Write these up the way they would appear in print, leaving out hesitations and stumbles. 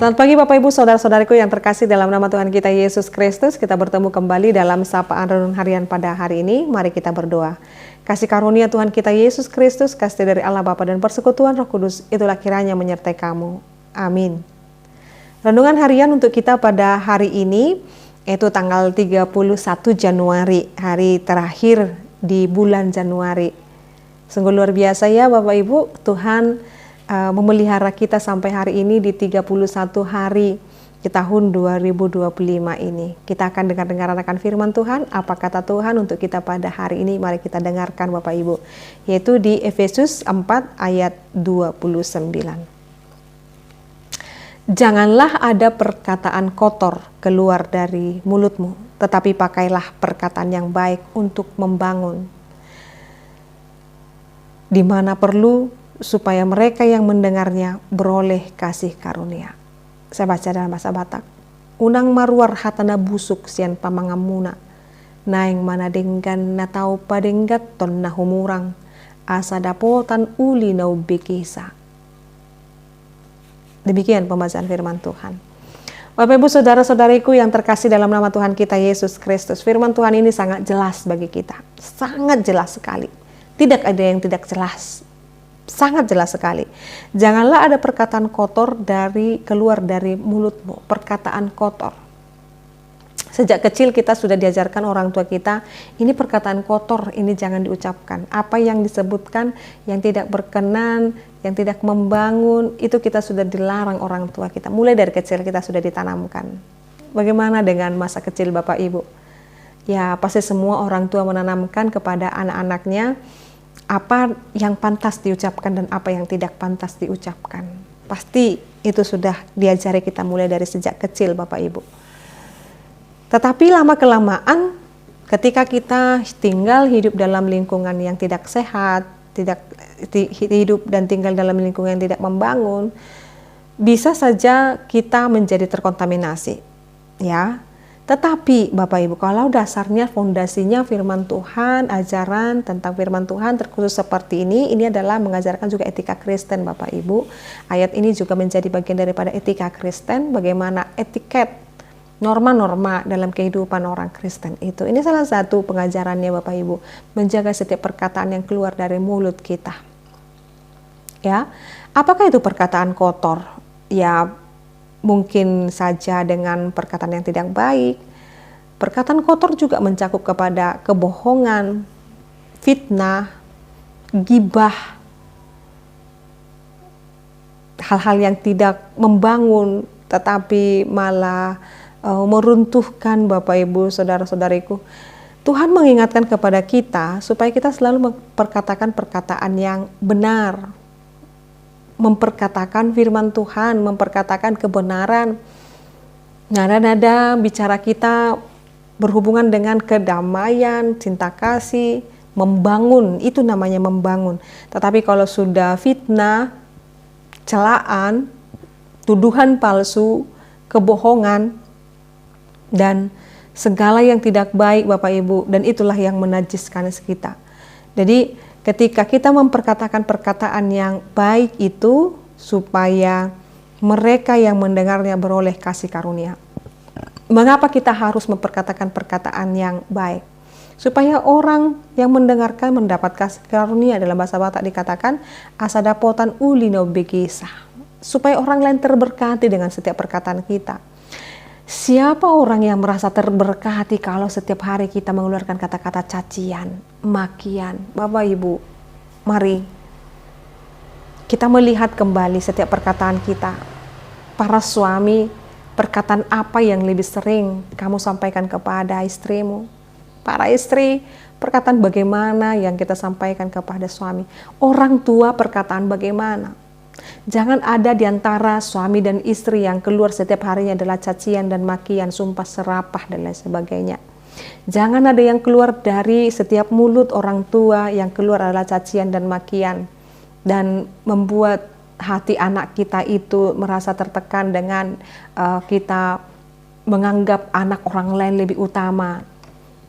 Selamat pagi Bapak Ibu Saudara-saudariku yang terkasih dalam nama Tuhan kita Yesus Kristus. Kita bertemu kembali dalam Sapaan Renungan Harian pada hari ini. Mari kita berdoa. Kasih karunia Tuhan kita Yesus Kristus, kasih dari Allah Bapa dan persekutuan Roh Kudus, itulah kiranya menyertai kamu. Amin. Renungan harian untuk kita pada hari ini, yaitu tanggal 31 Januari, hari terakhir di bulan Januari. Sungguh luar biasa ya Bapak Ibu, Tuhan memelihara kita sampai hari ini di 31 hari di tahun 2025 ini. Kita akan dengar akan firman Tuhan, apa kata Tuhan untuk kita pada hari ini. Mari kita dengarkan Bapak Ibu, yaitu di Efesus 4 ayat 29. Janganlah ada perkataan kotor keluar dari mulutmu, tetapi pakailah perkataan yang baik untuk membangun, di mana perlu, supaya mereka yang mendengarnya beroleh kasih karunia. Saya baca dalam bahasa Batak. Unang maruar hatana busuk sian pamangamuna, naing mana denggan na tau padenggat ton na humurang, asa dapotan uli nau bekisa. Demikian pembacaan firman Tuhan. Bapak Ibu Saudara-saudariku yang terkasih dalam nama Tuhan kita Yesus Kristus, firman Tuhan ini sangat jelas bagi kita. Sangat jelas sekali. Tidak ada yang tidak jelas. Sangat jelas sekali. Janganlah ada perkataan kotor keluar dari mulutmu, perkataan kotor. Sejak kecil kita sudah diajarkan orang tua kita, ini perkataan kotor, ini jangan diucapkan. Apa yang disebutkan yang tidak berkenan, yang tidak membangun, itu kita sudah dilarang orang tua kita. Mulai dari kecil kita sudah ditanamkan. Bagaimana dengan masa kecil Bapak Ibu? Ya, pasti semua orang tua menanamkan kepada anak-anaknya apa yang pantas diucapkan dan apa yang tidak pantas diucapkan. Pasti itu sudah diajari kita mulai dari sejak kecil Bapak Ibu. Tetapi lama-kelamaan ketika kita hidup dalam lingkungan yang tidak sehat, hidup dan tinggal dalam lingkungan yang tidak membangun, bisa saja kita menjadi terkontaminasi. Ya. Tetapi Bapak Ibu, kalau dasarnya fondasinya firman Tuhan, ajaran tentang firman Tuhan terkhusus seperti ini adalah mengajarkan juga etika Kristen Bapak Ibu. Ayat ini juga menjadi bagian daripada etika Kristen, bagaimana etiket, norma-norma dalam kehidupan orang Kristen itu. Ini salah satu pengajarannya Bapak Ibu, menjaga setiap perkataan yang keluar dari mulut kita. Ya, apakah itu perkataan kotor? Ya, mungkin saja dengan perkataan yang tidak baik. Perkataan kotor juga mencakup kepada kebohongan, fitnah, gibah, hal-hal yang tidak membangun tetapi malah meruntuhkan Bapak Ibu Saudara-saudariku. Tuhan mengingatkan kepada kita supaya kita selalu memperkatakan perkataan yang benar, memperkatakan firman Tuhan, memperkatakan kebenaran. Nada-nada bicara kita berhubungan dengan kedamaian, cinta kasih, membangun, itu namanya membangun. Tetapi kalau sudah fitnah, celaan, tuduhan palsu, kebohongan, dan segala yang tidak baik Bapak Ibu, dan itulah yang menajiskan kita. Jadi ketika kita memperkatakan perkataan yang baik itu supaya mereka yang mendengarnya beroleh kasih karunia. Mengapa kita harus memperkatakan perkataan yang baik? Supaya orang yang mendengarkan mendapat kasih karunia. Dalam bahasa Batak dikatakan asadapotan ulino begisa. Supaya orang lain terberkati dengan setiap perkataan kita. Siapa orang yang merasa terberkati kalau setiap hari kita mengeluarkan kata-kata cacian, makian? Bapak Ibu, mari kita melihat kembali setiap perkataan kita. Para suami, perkataan apa yang lebih sering kamu sampaikan kepada istrimu? Para istri, perkataan bagaimana yang kita sampaikan kepada suami? Orang tua, perkataan bagaimana? Jangan ada di antara suami dan istri yang keluar setiap harinya adalah cacian dan makian, sumpah serapah dan lain sebagainya. Jangan ada yang keluar dari setiap mulut orang tua yang keluar adalah cacian dan makian, dan membuat hati anak kita itu merasa tertekan dengan kita menganggap anak orang lain lebih utama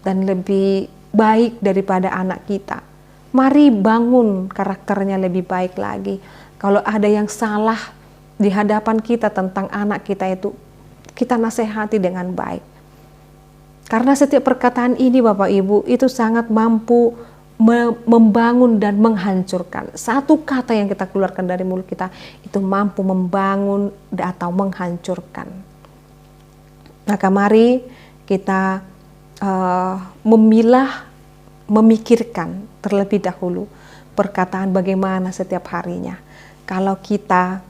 dan lebih baik daripada anak kita. Mari bangun karakternya lebih baik lagi. Kalau ada yang salah, di hadapan kita tentang anak kita itu, kita nasihati dengan baik. Karena setiap perkataan ini Bapak Ibu itu sangat mampu membangun dan menghancurkan. Satu kata yang kita keluarkan dari mulut kita itu mampu membangun atau menghancurkan. Maka mari kita memikirkan terlebih dahulu perkataan bagaimana setiap harinya. Kalau kita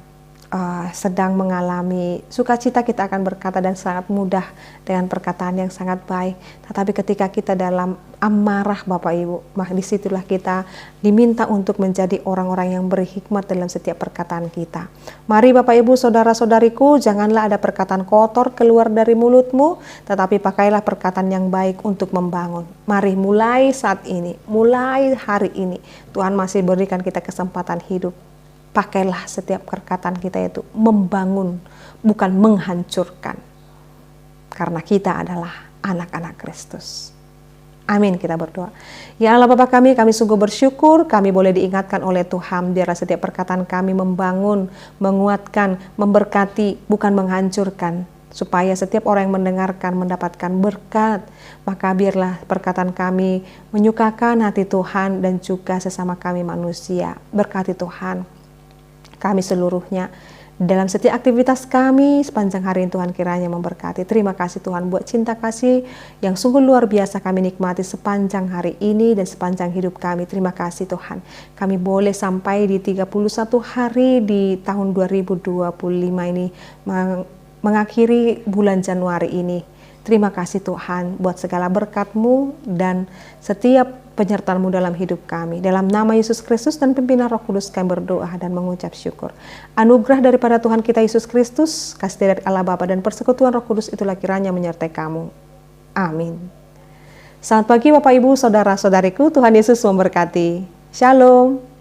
sedang mengalami sukacita, kita akan berkata dan sangat mudah dengan perkataan yang sangat baik. Tetapi ketika kita dalam amarah Bapak Ibu, disitulah kita diminta untuk menjadi orang-orang yang berhikmat dalam setiap perkataan kita. Mari Bapak Ibu, saudara-saudariku, janganlah ada perkataan kotor keluar dari mulutmu, tetapi pakailah perkataan yang baik untuk membangun. Mari mulai saat ini, mulai hari ini, Tuhan masih berikan kita kesempatan hidup. Pakailah setiap perkataan kita itu membangun, bukan menghancurkan. Karena kita adalah anak-anak Kristus. Amin, kita berdoa. Ya Allah Bapa kami sungguh bersyukur kami boleh diingatkan oleh Tuhan. Biarlah setiap perkataan kami membangun, menguatkan, memberkati, bukan menghancurkan. Supaya setiap orang yang mendengarkan mendapatkan berkat. Maka biarlah perkataan kami menyukakan hati Tuhan dan juga sesama kami manusia. Berkati Tuhan kami seluruhnya dalam setiap aktivitas kami sepanjang hari ini. Tuhan kiranya memberkati. Terima kasih Tuhan buat cinta kasih yang sungguh luar biasa kami nikmati sepanjang hari ini dan sepanjang hidup kami. Terima kasih Tuhan, kami boleh sampai di 31 hari di tahun 2025 ini, mengakhiri bulan Januari ini. Terima kasih Tuhan buat segala berkat-Mu dan setiap penyertaan-Mu dalam hidup kami. Dalam nama Yesus Kristus dan pimpinan Roh Kudus kami berdoa dan mengucap syukur. Anugerah daripada Tuhan kita Yesus Kristus, kasih dari Allah Bapa dan persekutuan Roh Kudus itulah kiranya menyertai kamu. Amin. Selamat pagi Bapak Ibu, saudara-saudariku, Tuhan Yesus memberkati. Shalom.